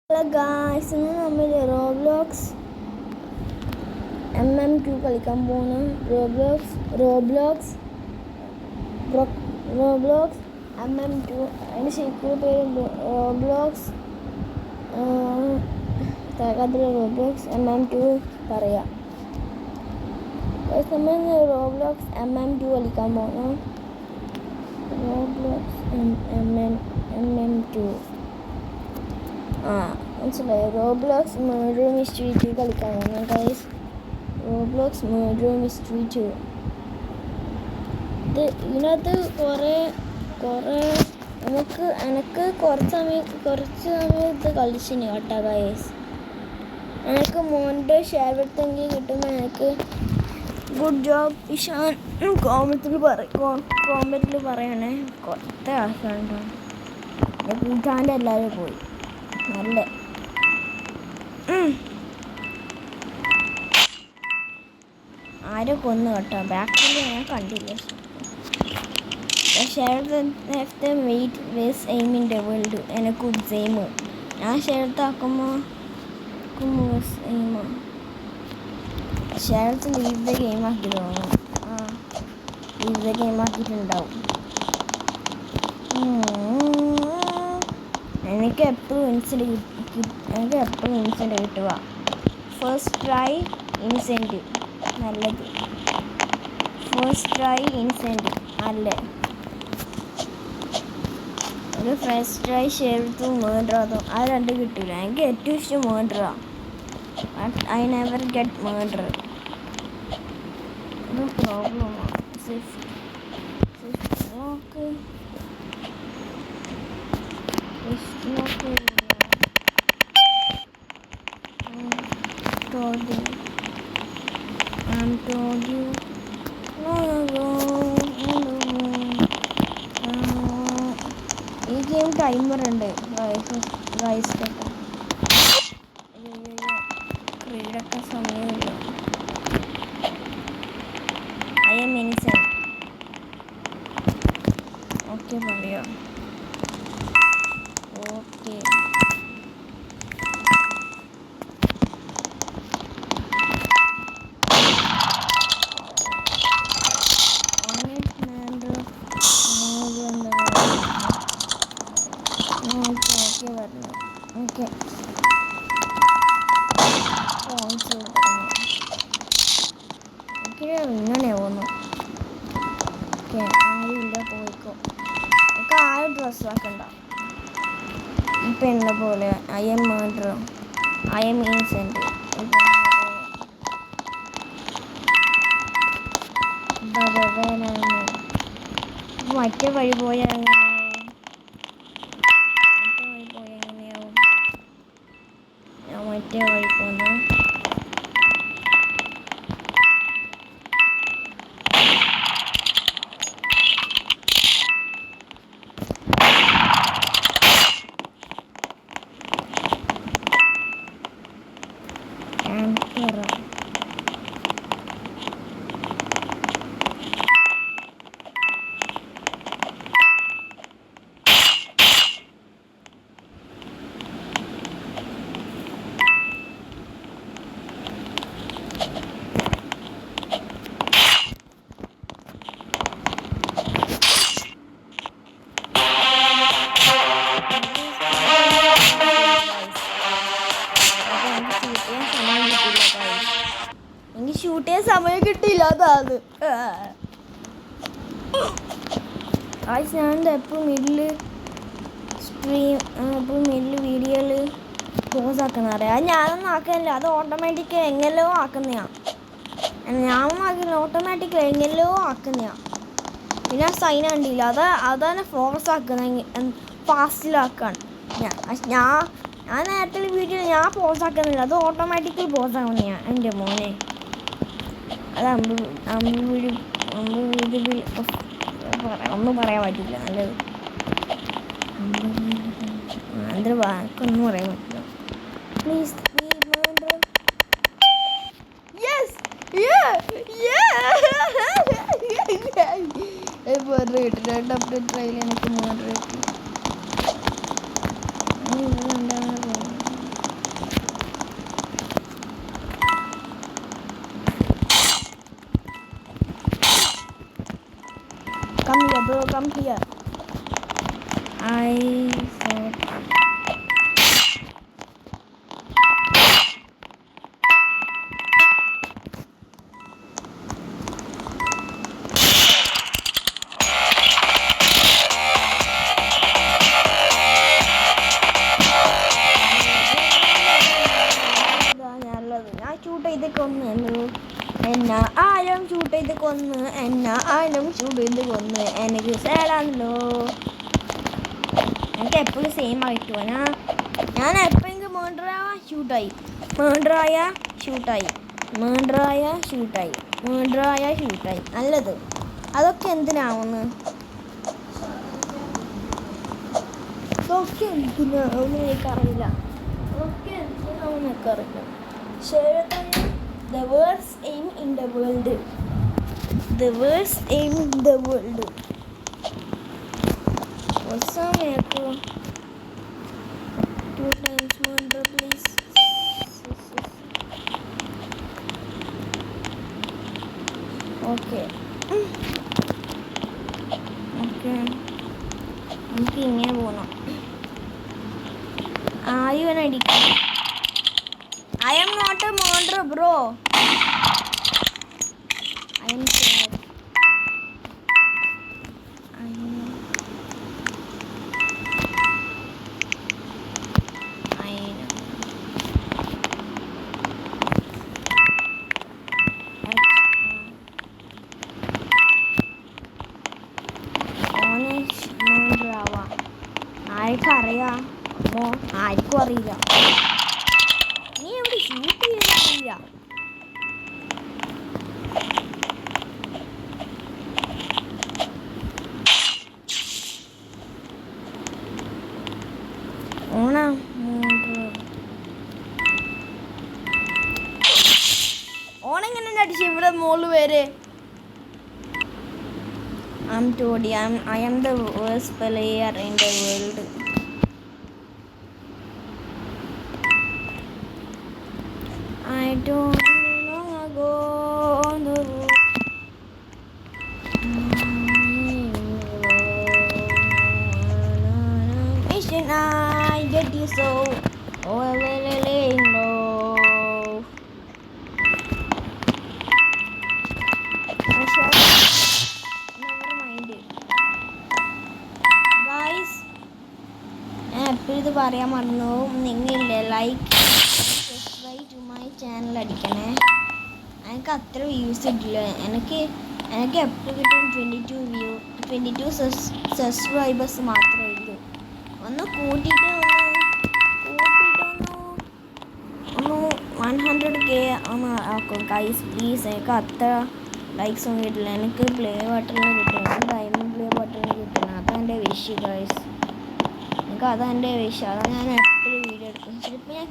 Hello guys, ഇന്ന് നമ്മൾ Roblox MM2 കളിക്കാൻ പോകുന്നു. Roblox MM2. അതിൻ്റെ ശരിക്കുള്ള പേര് റോബ്ലോക്സ് റോബ്ലോക്സ് MM2 പറയാം. നമ്മൾ റോബ്ലോക്സ് MM2 കളിക്കാൻ പോകുന്നു. റോബ്ലോക്സ് MM2 മനസ്സിലായി. റോബ്ലോക്സ് മർഡർ മിസ്റ്ററി 2 കളിക്കാൻ പോകുന്നു ഗൈസ്. റോബ്ലോക്സ് മർഡർ മിസ്റ്ററി 2 ഇതിനകത്ത് എനിക്ക് കുറച്ച് സമയം ഇത് കളിച്ചിന് കേട്ടോ ഗൈസ്. എനിക്ക് മോൻ്റെ ഷെയർ എടുത്തെങ്കിൽ കിട്ടുമ്പോൾ എനിക്ക് ഗുഡ് ജോബ് ഇഷാൻ കോമറ്റിൽ പറയണേ. കുറച്ച് ആൾക്കാരുണ്ടോ കൂട്ടാൻ്റെ എല്ലാവരും പോയി. നല്ല ആരോ കൊന്നു കേട്ടോ. ബാക്കിൽ ഞാൻ കണ്ടില്ല. എയിമിൻ്റെ വേൾഡ് എനിക്ക് ഗെയിം ഞാൻ ഷെയർത്താക്കുമ്പോൾ ഷെയർത്ത് ലീവ് ദ ഗെയിം ആക്കി തോന്നുന്നു. ലീവ് ദ ഗെയിം ആക്കിയിട്ടുണ്ടാവും. എനിക്ക് എപ്പോഴും ഇൻസെൻ്റ് കിട്ടുക. ഫസ്റ്റ് ട്രൈ ഇൻസെൻ്റ് നല്ലത്. ഫസ്റ്റ് ട്രൈ ഇൻസെൻ്റ് നല്ല. ഒരു ഫസ്റ്റ് ട്രൈ ഷെയർത്തും മേഡറാതും ആ രണ്ട് കിട്ടില്ല. എനിക്ക് ഏറ്റവും ഇഷ്ടം മേഡറാണ്. I never get murder. ഒരു പ്രോബ്ലമാണ്. ഓക്കെ ഈ ഗെയിം ടൈമർ ഉണ്ട് ക്രീഡൊക്കെ സമയമില്ല. I am innocent. ഓക്കെ പറയാം. ഓക്കെ പറഞ്ഞു. ഓക്കെ ഇങ്ങനെ പോകുന്നു. ഓക്കെ ആരുമില്ല, പോയിക്കോ. എനിക്ക് ആരും ഡ്രസ്സാക്കണ്ട. ഇപ്പം എന്നെ പോലെ I am murder, I am innocent. മറ്റേ വഴി പോയാൽ മറ്റേ വഴി പോന്നു. എനിക്ക് ഷൂട്ട് ചെയ്യാൻ സമയം കിട്ടിയില്ല. അതാണ് ഞാൻ എപ്പോഴും മിഡിൽ വീഡിയോയിൽ പോസ് ആക്കുന്ന അറിയാം. ഞാനൊന്നും ആക്കുന്നില്ല. അത് ഓട്ടോമാറ്റിക് എങ്ങനെയോ ആക്കുന്നതാണ്. ഞാനൊന്നും ആക്കുന്നില്ല. ഓട്ടോമാറ്റിക് എങ്ങനെയോ ആക്കുന്നതാണ്. പിന്നെ സൈൻ കണ്ടില്ല. അതാണ് ഫോഴ്സ് ആക്കുന്നത്, ഫാസ്റ്റിലാക്കാണ്. ഞാൻ നേരത്തെ വീഡിയോ ഞാൻ പോസ് ആക്കുന്നില്ല. അത് ഓട്ടോമാറ്റിക്കലി പോസ് ആകുന്നതാണ് എൻ്റെ മോനെ. അത് ഒന്നും പറയാൻ പറ്റില്ല. നല്ലത് അതിൻ്റെ വാക്കൊന്നും പറയാൻ പറ്റില്ല. പ്ലീസ് കിട്ടില്ല. ട്രയൽ എനിക്ക് മോഡർ കിട്ടി. come here. I thought. Shoot ചെയ്ത് കൊന്നു എന്നാ ആരും ഷൂട്ട് ചെയ്ത് കൊന്ന് എനിക്ക് സേഡാണല്ലോ. എനിക്ക് എപ്പോഴും സെയിം ആയിട്ട് ഞാൻ എപ്പോഴെങ്കിലും ഷൂട്ടായി നല്ലത്. അതൊക്കെ എന്തിനാവുന്നു എനിക്കറിയില്ല. The worst aim in the world. What's up, Echo? 2 times more, please. Okay. നമുക്ക് ഇങ്ങനെ പോകണം. ആയുവനടിക്കും. I am not a murderer, bro. I am sad. ആർക്കും അറിയില്ല. നീ എവിടെ ഷൂട്ട് ചെയ്തില്ല? ഓണെങ്ങനെ അടിച്ചു ഇവിടെ മോള് പേര്? I am the worst player in the world. I don't know ago on the road. Mission I get you so low. Never mind it. Guys, ഞാൻ എപ്പോഴും ഇത് പറയാൻ മറന്നു. നിങ്ങളില്ലേ like subscribe to my channel അടിക്കണേ. എനിക്ക് അത്ര വ്യൂസ് ഇട്ടില്ല. എനിക്ക് എപ്പോഴും കിട്ടും 22 സബ്സ്ക്രൈബേഴ്സ് മാത്രമേ ഉള്ളൂ. ഒന്ന് കൂട്ടിയിട്ട് 100K ഒന്ന് ആക്കും ഗൈസ് പ്ലീസ്. എനിക്ക് അത്ര ലൈക്സ് ഒന്നും കിട്ടില്ല. എനിക്ക് പ്ലേ ബട്ടണിൽ കിട്ടണം, ഡയമണ്ട് പ്ലേ ബട്ടണിൽ കിട്ടണം. അതെൻ്റെ വിഷ് ഗൈസ്. എനിക്ക് അതെൻ്റെ വിഷ്. അതാണ് ഞാൻ എപ്പോഴും വീഡിയോ എടുക്കും. ചിലപ്പോൾ ഞാൻ